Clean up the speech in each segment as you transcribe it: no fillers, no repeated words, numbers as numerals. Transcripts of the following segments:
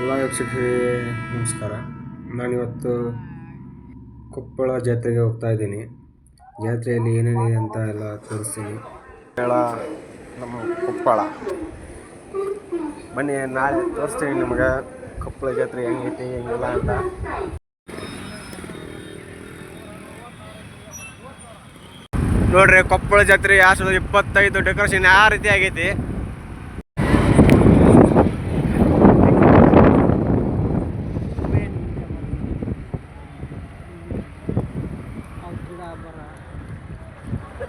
ಎಲ್ಲ ವೀಕ್ಷಕರಿಗೆ ನಮಸ್ಕಾರ. ನಾನಿವತ್ತು ಕೊಪ್ಪಳ ಜಾತ್ರೆಗೆ ಹೋಗ್ತಾ ಇದ್ದೀನಿ. ಜಾತ್ರೆಯಲ್ಲಿ ಏನೇನಿದೆ ಅಂತ ಎಲ್ಲ ತೋರಿಸ್ತೀನಿ. ನಮ್ಮ ಕೊಪ್ಪಳ ಬನ್ನಿ, ನಾಳೆ ತೋರಿಸ್ತೀನಿ ನಿಮಗೆ ಕೊಪ್ಪಳ ಜಾತ್ರೆ ಹೆಂಗೈತಿ ಹೆಂಗಿಲ್ಲ ಅಂತ. ನೋಡ್ರಿ, ಕೊಪ್ಪಳ ಜಾತ್ರೆ 2025 ಡೆಕೋರೇಷನ್ ಯಾವ ರೀತಿ ಆಗೈತಿ.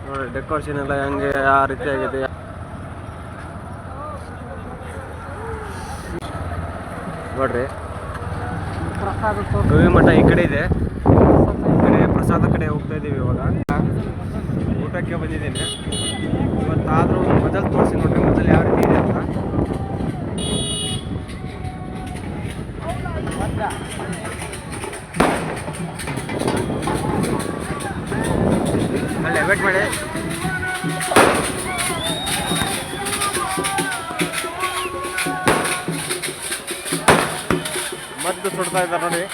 ನೋಡಿ ಡೆಕೋರೇಷನ್ ಎಲ್ಲ ಹೆಂಗೆ ಯಾವ ರೀತಿ ಆಗಿದೆ. ನೋಡ್ರಿ, ಗವಿ ಮಠ ಈ ಕಡೆ ಇದೆ. ಈ ಕಡೆ ಪ್ರಸಾದ ಕಡೆ ಹೋಗ್ತಾ ಇದ್ದೀವಿ. ಇವಾಗ ಊಟಕ್ಕೆ ಬಂದಿದ್ದೀನಿ. ಇವತ್ತಾದರೂ ಮೊದಲು ತೋರಿಸಿ ನೋಡ್ರಿ, ಮೊದಲು ಯಾವ ರೀತಿ ಇದೆ ಅಂತ. ಅಲ್ಲೇ ವೇಟ್ ಮಾಡಿ. ಮದ್ದು ಸುಡ್ತಾ ಇದ್ದಾರೆ ನೋಡಿ.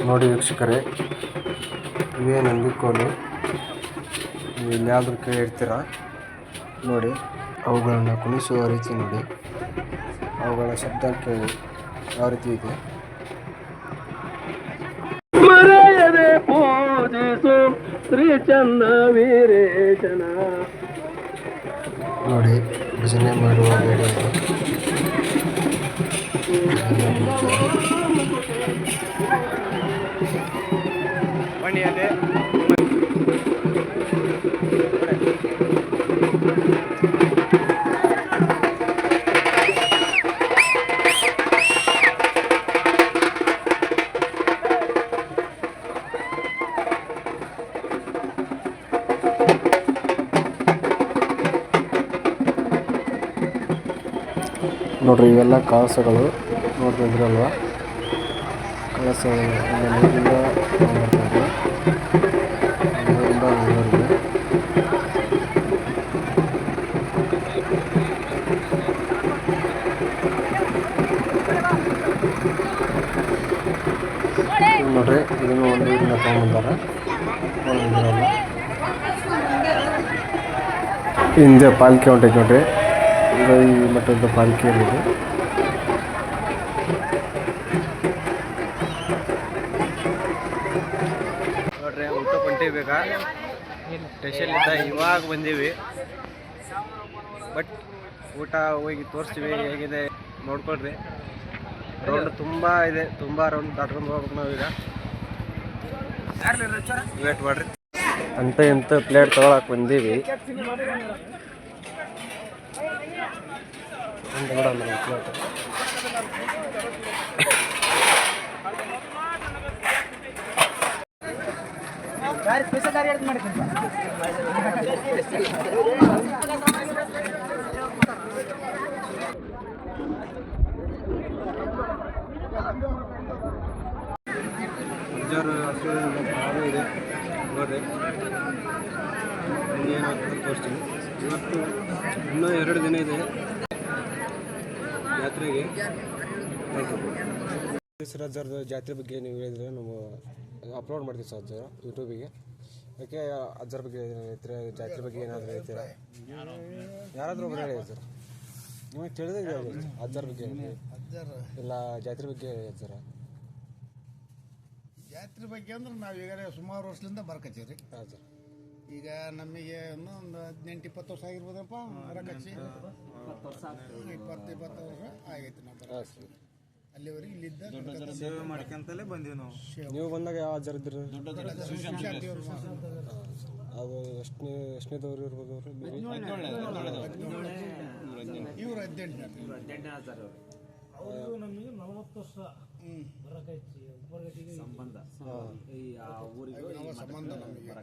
ನೋಡಿ ವೀಕ್ಷಕರೇ, ಇವೇ ನಂದಿಕೋಲು. ನೀವು ಇನ್ಯಾವುದ್ರ ಕೇಳಿರ್ತೀರ ನೋಡಿ. ಅವುಗಳನ್ನು ಕುಣಿಸುವ ರೀತಿ ನೋಡಿ, ಅವುಗಳ ಶಬ್ದ ಕೇಳಿ ಯಾವ ರೀತಿ ಇದೆ. ನೋಡಿ, ಭಜನೆ ಮಾಡುವ ವೇಳೆ ಬನ್ನಿ. ಅದೇ ನೋಡ್ರಿ, ಇವೆಲ್ಲ ಕಳಸಗಳು ನೋಡ್ತಿದ್ರಲ್ವ. ಕಳಸ ನೀರಿಂದ ಬರ್ತಾರೆ. ನೋಡ್ರಿ, ಇದನ್ನು ಒಂದು ಊರಿನ ತಗೊಂಡ್ಬಂದಾರ. ಹಿಂದೆ ಪಾಲ್ಕಿ ಹೊಂಟೈತೆ ನೋಡ್ರಿ. ಗವಿ ಮಠದ ಪಾಲ್ಕಿ ಇರೋದು. ನೋಡ್ರಿ, ಊಟ ಹೊಂಟಿಬೇಕಾ ಸ್ಟೇಷನ್ನಿಂದ ಇವಾಗ ಬಂದೀವಿ. ಬಟ್ ಊಟ ಹೋಗಿ ತೋರಿಸ್ತೀವಿ ಹೇಗಿದೆ ನೋಡ್ಕೊಳ್ರಿ. ರೌಂಡ್ ತುಂಬ ಇದೆ, ತುಂಬ ರೌಂಡ್ ದಾಟ್ಕೊಂಡು ಹೋಗ್ಬೇಕು ನಾವೀಗ. ವೇಟ್ ಮಾಡ್ರಿ. ಇಂಥ ಪ್ಲೇಟ್ ತೊಗೊಳಕ್ಕೆ ಬಂದೀವಿ. ಇದೆ ನೋಡ್ರಿ, ಏನಾಗ್ತದೆ ತೋರಿಸ್ತೀನಿ. ಇವತ್ತು ಇನ್ನೂ 2 ದಿನ ಇದೆ ಜಾತ್ರೆಗೆ. ಸಿರಾಜರ್ದು ಜಾತ್ರೆ ಬಗ್ಗೆ ನೀವು ಹೇಳಿದರೆ ನಾವು ಅಪ್ಲೋಡ್ ಮಾಡ್ತೀವಿ ಸರ್ ಅಜ್ಜ ಯೂಟ್ಯೂಬಿಗೆ. ಯಾಕೆ ಅಜ್ಜರ ಬಗ್ಗೆ ಹೇಳ್ತೀರಾ, ಜಾತ್ರೆ ಬಗ್ಗೆ ಏನಾದರೂ ಹೇಳ್ತೀರಾ? ಯಾರಾದರೂ ಒಬ್ಬರು ಹೇಳಿ ಸರ್, ನಿಮಗೆ ತಿಳಿದಿದೆ ಅಜ್ಜರ ಬಗ್ಗೆ ಇಲ್ಲ ಜಾತ್ರೆ ಬಗ್ಗೆ ಹೇಳಿ ಅಜ್ಜರ. ಜಾತ್ರೆ ಬಗ್ಗೆ ಅಂದ್ರೆ ನಾವು ಈಗ ಸುಮಾರು ವರ್ಷದಿಂದ ಬರ್ಕತ್ತೀವಿ ರೀ. ಹಾಂ ಸರ್. ಈಗ ನಮಗೆ ಒಂದು 18-20 ವರ್ಷ ಆಗಿರ್ಬೋದಪ್ಪ ಬರಕಚ್ಚಿ. 20 ವರ್ಷ ಆಗೈತೆ ನಾವು ಬರಕಚ್ಚಿ. ಅಲ್ಲಿವರೆಗೆ ಇಲ್ಲಿದ್ದ ಸೇವೆ ಮಾಡ್ಕೊಂತಲೇ ಬಂದೀವಿ ನಾವು. ನೀವು ಬಂದಾಗ ಯಾವ ಅಜ್ಜರ ಇದ್ದರು? ಅದು ಎಷ್ಟನೇದವ್ರು ಇರ್ಬೋದು ಅವರು? ಇವ್ರು 18 ಅವರು ನಮಗೆ 40 ವರ್ಷ ಬರಕೈತಿ ಸಂಬಂಧ ಸಂಬಂಧ ನಮಗೆ.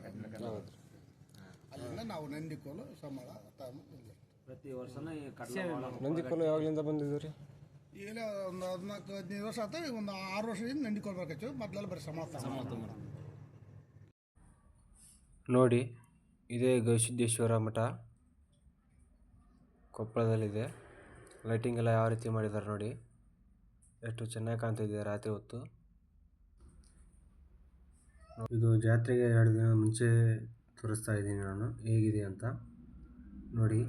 ಅಲ್ಲಿಂದ ನಾವು ನಂದಿಕೋಲು ಸಂಬಳ ಪ್ರತಿ ವರ್ಷನೂ ನಂದಿಕೋಲು ಯಾವಾಗಲಿಂದ ಬಂದಿದ್ದೀರಿ? ಈಗ ಒಂದು 14-15 ವರ್ಷ ಆಯ್ತು. ಈಗ ಒಂದು 6 ವರ್ಷದಿಂದ ನಂದಿಕೋಲು ಬರ್ಕಚ್ಚು. ಮೊದಲೆಲ್ಲ ಬರೀ ಸಮಾಧಾನ. ನೋಡಿ, ಇದೇ ಗವಿಸಿದ್ದೇಶ್ವರ ಮಠ ಕೊಪ್ಪಳದಲ್ಲಿದೆ. ಲೈಟಿಂಗ್ ಎಲ್ಲ ಯಾವ ರೀತಿ ಮಾಡಿದ್ದಾರೆ ನೋಡಿ, ಎಷ್ಟು ಚೆನ್ನಾಗಿ ಕಾಣ್ತಿದೆ ರಾತ್ರಿ ಹೊತ್ತು. ಇದು ಜಾತ್ರೆಗೆ 2 ದಿನ ಮುಂಚೆ ತೋರಿಸ್ತಾ ಇದ್ದೀನಿ ನಾನು ಹೇಗಿದೆ ಅಂತ ನೋಡಿ.